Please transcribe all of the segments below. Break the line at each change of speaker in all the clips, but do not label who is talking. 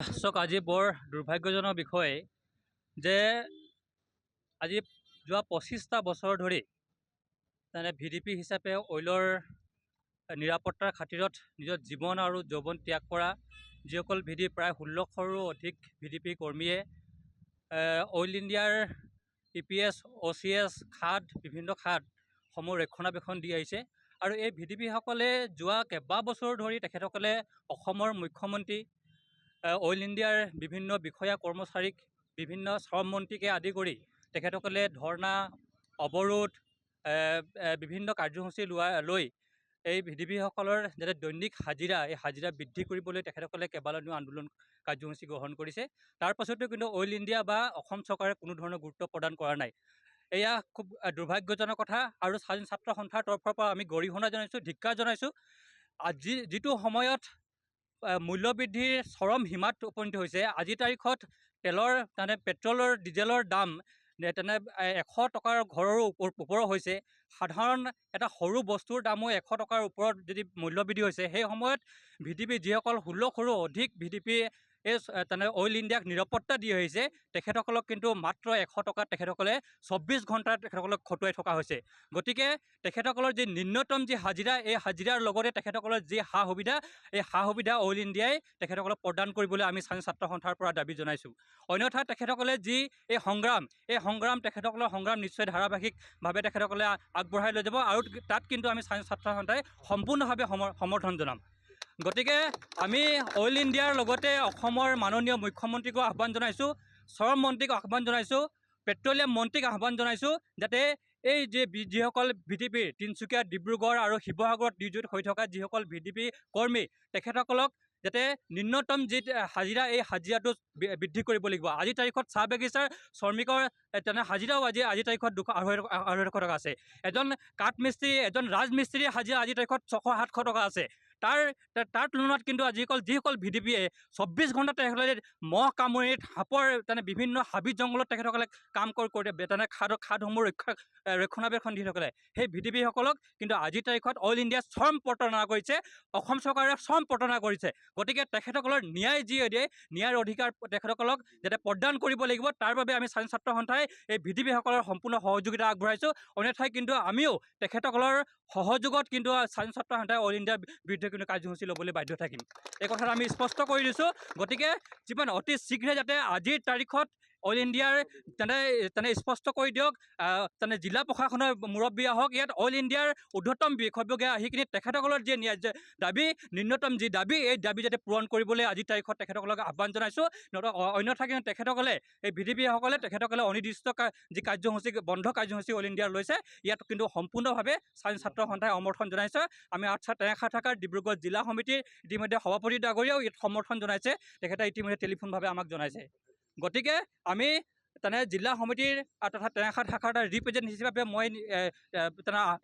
চাওক আজি বৰ দুৰ্ভাগ্যজনক বিষয় যে আজি যোৱা 25টা বছৰ ধৰি ভিডিপি হিচাপে অইলৰ নিৰাপত্তাৰ খাতিৰত নিজৰ জীৱন আৰু যৌৱন ত্যাগ কৰা যিসকল প্ৰায় 1600ৰো অধিক ভিডিপি কৰ্মীয়ে অইল ইণ্ডিয়াৰ EPS, OCS খাদ বিভিন্ন খাদসমূহ ৰক্ষণাবেক্ষণ দি আহিছে। আৰু এই ভিডিপিসকলে যোৱা কেইবাবছৰ ধৰি তেখেতসকলে অসমৰ মুখ্যমন্ত্ৰী, অইল ইণ্ডিয়াৰ বিভিন্ন বিষয়া কৰ্মচাৰীক, বিভিন্ন শ্ৰম মন্ত্ৰীকে আদি কৰি তেখেতসকলে ধৰ্ণা, অৱৰোধ, বিভিন্ন কাৰ্যসূচী লৈ এই ভিডিপিসকলৰ যাতে দৈনিক হাজিৰা, এই হাজিৰা বৃদ্ধি কৰিবলৈ তেখেতসকলে কেইবালানিও আন্দোলন কাৰ্যসূচী গ্ৰহণ কৰিছে। তাৰ পাছতো কিন্তু অইল ইণ্ডিয়া বা অসম চৰকাৰে কোনো ধৰণৰ গুৰুত্ব প্ৰদান কৰা নাই। এয়া খুব দুৰ্ভাগ্যজনক কথা। আৰু স্বাধীন ছাত্ৰ সন্থাৰ তৰফৰ পৰা আমি গৰিহণা জনাইছোঁ, ধিক্কাৰ জনাইছোঁ। আজি যিটো সময়ত মূল্যবৃদ্ধিৰ চৰম সীমাত উপনীত হৈছে, আজিৰ তাৰিখত পেট্ৰলৰ ডিজেলৰ দাম 100 টকাৰ ঘৰৰ ওপৰ হৈছে। সাধাৰণ এটা সৰু বস্তুৰ দামো 100 টকাৰ ওপৰত যদি মূল্যবৃদ্ধি হৈছে, সেই সময়ত ভিডিপি যিসকল 1600ৰো অধিক ভিডিপি এই অইল ইণ্ডিয়াক নিৰাপত্তা দি আহিছে, তেখেতসকলক কিন্তু মাত্ৰ 100 টকাত তেখেতসকলে 24 ঘণ্টা তেখেতসকলক খটুৱাই থকা হৈছে। গতিকে তেখেতসকলৰ যি ন্যূনতম যি হাজিৰা, এই হাজিৰাৰ লগতে তেখেতসকলৰ যি সা সুবিধা, এই সা সুবিধা অইল ইণ্ডিয়াই তেখেতসকলক প্ৰদান কৰিবলৈ আমি স্বাধীন ছাত্ৰ সন্থাৰ পৰা দাবী জনাইছোঁ। অন্যথা তেখেতসকলে যি এই সংগ্ৰাম তেখেতসকলৰ সংগ্ৰাম নিশ্চয় ধাৰাবাহিকভাৱে তেখেতসকলে আগবঢ়াই লৈ যাব। আৰু তাত কিন্তু আমি স্বাধীন ছাত্ৰ সন্থাই সম্পূৰ্ণভাৱে সমৰ্থন জনাম। গতিকে আমি অইল ইণ্ডিয়াৰ লগতে অসমৰ মাননীয় মুখ্যমন্ত্ৰীকো আহ্বান জনাইছোঁ, শ্ৰম মন্ত্ৰীক আহ্বান জনাইছোঁ, পেট্ৰলিয়াম মন্ত্ৰীক আহ্বান জনাইছোঁ, যাতে এই যিসকল ভিডিপি তিনিচুকীয়া, ডিব্ৰুগড় আৰু শিৱসাগৰত নিয়োজিত হৈ থকা যিসকল ভিডিপি কৰ্মী, তেখেতসকলক যাতে ন্যূনতম যি হাজিৰা, এই হাজিৰাটো বৃদ্ধি কৰিব লাগিব। আজিৰ তাৰিখত চাহ বাগিচাৰ শ্ৰমিকৰ হাজিৰাও আজিৰ তাৰিখত 200-250 টকা আছে। এজন কাঠমিস্ত্ৰী, এজন ৰাজমিস্ত্ৰীৰ হাজিৰা আজিৰ তাৰিখত 600-700 টকা আছে। তাৰ তুলনাত কিন্তু যিসকল ভিডিপিয়ে 24 ঘণ্টা তেখেতসকলে মহ কামুৰিত, সাপৰ বিভিন্ন হাবি জংঘলত তেখেতসকলে কাম কৰি খাদসমূহ ৰক্ষণাবেক্ষণ দি থাকিলে, সেই ভিডিপিসকলক কিন্তু আজিৰ তাৰিখত অইল ইণ্ডিয়াই চৰম প্ৰতাৰণা কৰিছে, অসম চৰকাৰে চৰম প্ৰতাৰণা কৰিছে। গতিকে তেখেতসকলৰ ন্যায় যি দিয়ে, ন্যায়ৰ অধিকাৰ তেখেতসকলক যাতে প্ৰদান কৰিব লাগিব। তাৰ বাবে আমি স্বাধীন ছাত্ৰ সন্থাই এই ভিডিপিসকলৰ সম্পূৰ্ণ সহযোগিতা আগবঢ়াইছোঁ। অন্যথাই কিন্তু আমিও তেখেতসকলৰ সহযোগত কিন্তু স্বাধীন ছাত্ৰ সন্থাই অইল ইণ্ডিয়াৰ বিৰুদ্ধে কিন্তু কাৰ্যসূচী ল'বলৈ বাধ্য থাকিম। এই কথাটো আমি স্পষ্ট কৰি দিছোঁ। গতিকে যিমান অতি শীঘ্ৰে যাতে আজিৰ তাৰিখত অইল ইণ্ডিয়াৰ স্পষ্ট কৰি দিয়ক, জিলা প্ৰশাসনৰ মুৰব্বী আহক, ইয়াত অইল ইণ্ডিয়াৰ ঊৰ্ধ্বতম বিষয়ববীয়া আহি কিনে তেখেতসকলৰ যি দাবী, ন্যূনতম যি দাবী, এই দাবী যাতে পূৰণ কৰিবলৈ আজিৰ তাৰিখত তেখেতসকলক আহ্বান জনাইছোঁ। অন্যথা কিন্তু তেখেতসকলে, এই তেখেতসকলে অনিৰ্দিষ্ট যি কাৰ্যসূচী, বন্ধ কাৰ্যসূচী অইল ইণ্ডিয়াৰ লৈছে, ইয়াত কিন্তু সম্পূৰ্ণভাৱে স্বাধীন ছাত্ৰ সন্থাই সমৰ্থন জনাইছে। আমি টেঙাখাৰ থাকাৰ ডিব্ৰুগড় জিলা সমিতিৰ ইতিমধ্যে সভাপতি ডাঙৰীয়াও ইয়াত সমৰ্থন জনাইছে, তেখেতে ইতিমধ্যে টেলিফোনভাৱে আমাক জনাইছে। গতিকে আমি জিলা সমিতিৰ তথা টেঙাখাৰ শাখাৰ ৰিপ্ৰেজেণ্ট হিচাপে মই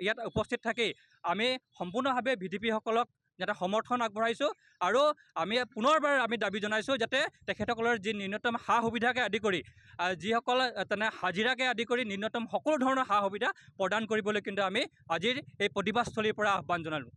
ইয়াত উপস্থিত থাকি আমি সম্পূৰ্ণভাৱে ভিডিপিসকলক যাতে সমৰ্থন আগবঢ়াইছোঁ। আৰু আমি পুনৰবাৰ দাবী জনাইছোঁ যাতে তেখেতসকলৰ যি ন্যূনতম সা সুবিধাকে আদি কৰি, যিসকল হাজিৰাকে আদি কৰি ন্যূনতম সকলো ধৰণৰ সা সুবিধা প্ৰদান কৰিবলৈ কিন্তু আমি আজিৰ এই প্ৰতিবাদস্থলীৰ পৰা আহ্বান জনালোঁ।